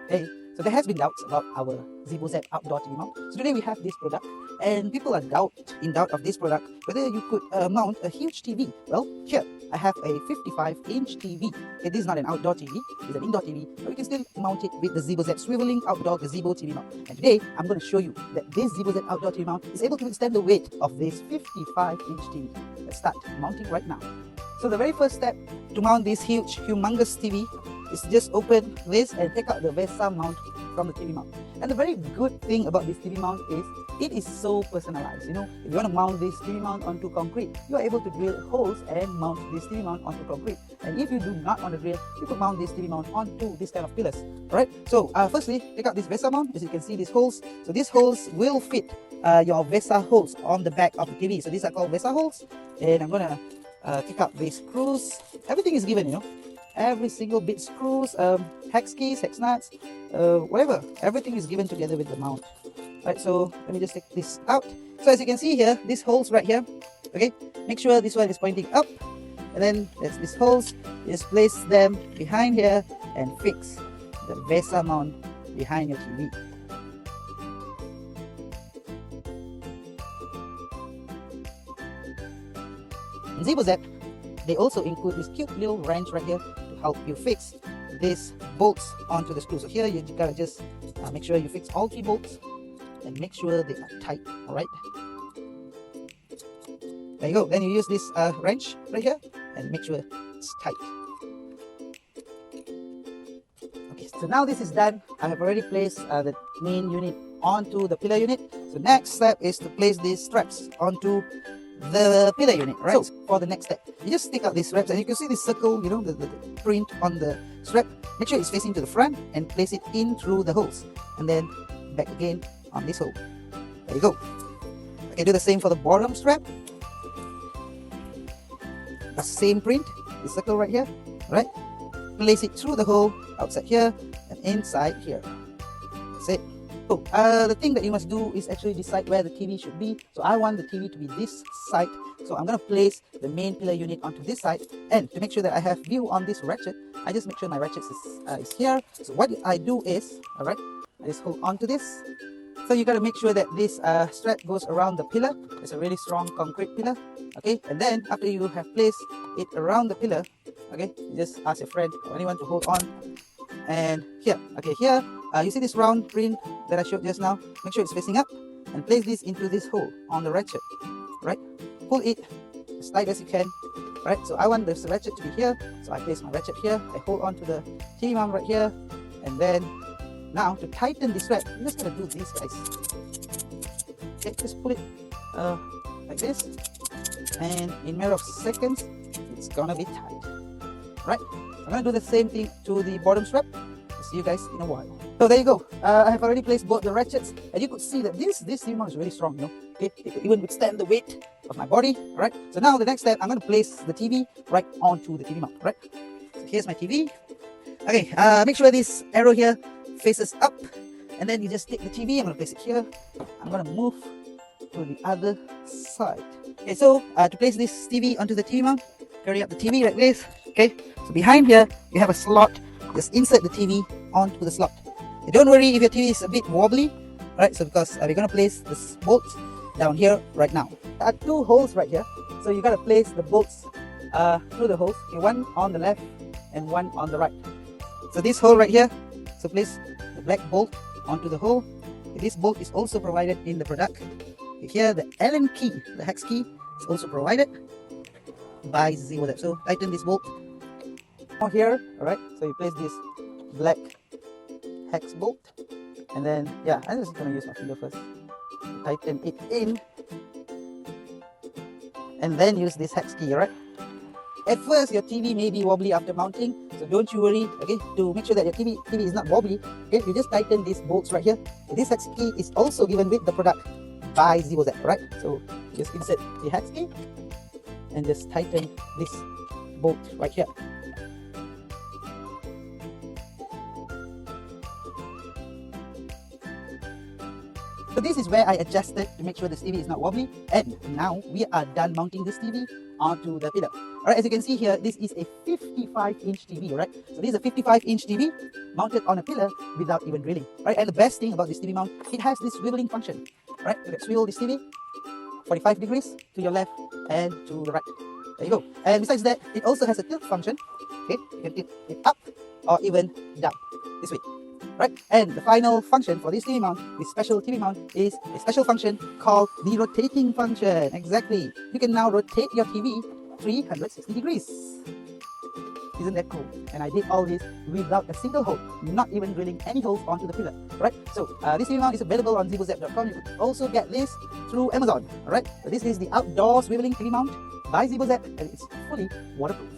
Hey, so there has been doubts about our Zebozap outdoor TV mount. So today we have this product, and people are in doubt of this product whether you could mount a huge TV. Well, here I have a 55-inch TV. Okay, this is not an outdoor TV; it's an indoor TV, but we can still mount it with the Zebozap swiveling outdoor Gazebo TV mount. And today I'm going to show you that this Zebozap outdoor TV mount is able to withstand the weight of this 55-inch TV. Let's start mounting right now. So the very first step to mount this huge, humongous TV is just open this and take out the VESA mount from the TV mount. And the very good thing about this TV mount is it is so personalized. You know, if you want to mount this TV mount onto concrete, you are able to drill holes and mount this TV mount onto concrete. And if you do not want to drill, you could mount this TV mount onto this kind of pillars. Alright, so firstly, take out this VESA mount. As you can see, these holes. So these holes will fit your VESA holes on the back of the TV. So these are called VESA holes. And I'm gonna take out these screws. Everything is given, you know. Every single bit, screws, hex keys, hex nuts, whatever. Everything is given together with the mount. Right, so let me just take this out. So as you can see here, these holes right here, okay, make sure this one is pointing up. And then there's these holes. You just place them behind here and fix the VESA mount behind your TV. In Zebozap, they also include this cute little wrench right here to help you fix these bolts onto the screw. So here you gotta just make sure you fix all 3 bolts and make sure they are tight. Alright, there you go. Then you use this wrench right here and make sure it's tight. Okay, so now this is done. I have already placed the main unit onto the pillar unit. So next step is to place these straps onto the pillar unit, right? So for the next step, you just take out these straps and you can see this circle, you know, the print on the strap. Make sure it's facing to the front and place it in through the holes and then back again on this hole. There you go. Okay, do the same for the bottom strap. The same print, the circle right here, right? Place it through the hole outside here and inside here. That's it. So the thing that you must do is actually decide where the TV should be. So I want the TV to be this side. So I'm going to place the main pillar unit onto this side. And to make sure that I have view on this ratchet, I just make sure my ratchet is here. So what I do is, alright, I just hold on to this. So you got to make sure that this strap goes around the pillar. It's a really strong concrete pillar. Okay, and then after you have placed it around the pillar, okay, you just ask your friend or anyone to hold on. And here, okay, here you see this round print that I showed just now. Make sure it's facing up and place this into this hole on the ratchet, right? Pull it as tight as you can, right? So I want this ratchet to be here, so I place my ratchet here. I hold on to the TV mount right here, and then now to tighten this strap, you're just gonna do this, guys. Okay, just pull it like this, and in a matter of seconds, it's gonna be tight, right? I'm going to do the same thing to the bottom strap. I'll see you guys in a while. So there you go. I have already placed both the ratchets, and you could see that this TV mount is really strong, you know. Okay, it could even withstand the weight of my body. Right. So now the next step, I'm going to place the TV right onto the TV mount. Right. So here's my TV. Okay. Make sure this arrow here faces up, and then you just take the TV. I'm going to place it here. I'm going to move to the other side. Okay. So to place this TV onto the TV mount, carry up the TV like this. Okay, so behind here you have a slot. Just insert the TV onto the slot. And don't worry if your TV is a bit wobbly, right? So because we're gonna place this bolts down here right now. There are 2 holes right here, so you gotta place the bolts through the holes. Okay, one on the left and one on the right. So this hole right here, so place the black bolt onto the hole. Okay, this bolt is also provided in the product. Okay, here the Allen key, the hex key, is also provided by Zebozap. So tighten this bolt now here, alright, so you place this black hex bolt, and then yeah, I'm just gonna use my finger first, tighten it in, and then use this hex key. Alright, at first your TV may be wobbly after mounting, so don't you worry. Okay, to make sure that your TV is not wobbly, okay, you just tighten these bolts right here. This hex key is also given with the product by Zebozap. Right, so just insert the hex key and just tighten this bolt right here. So this is where I adjusted to make sure this TV is not wobbly, and now we are done mounting this TV onto the pillar. Alright, as you can see here, this is a 55-inch TV, alright? So this is a 55-inch TV mounted on a pillar without even drilling, right? And the best thing about this TV mount, it has this swiveling function, right? You can swivel this TV 45 degrees to your left and to the right. There you go. And besides that, it also has a tilt function. Okay, you can tilt it up or even down this way, right? And the final function for this TV mount, this special TV mount, is a special function called the rotating function. Exactly. You can now rotate your TV 360 degrees. Isn't that cool? And I did all this without a single hole, not even drilling any holes onto the pillar, right? So this TV mount is available on Zebozap.com. You can also get this through Amazon, alright? So this is the outdoor swiveling TV mount by Zebozap, and it's fully waterproof.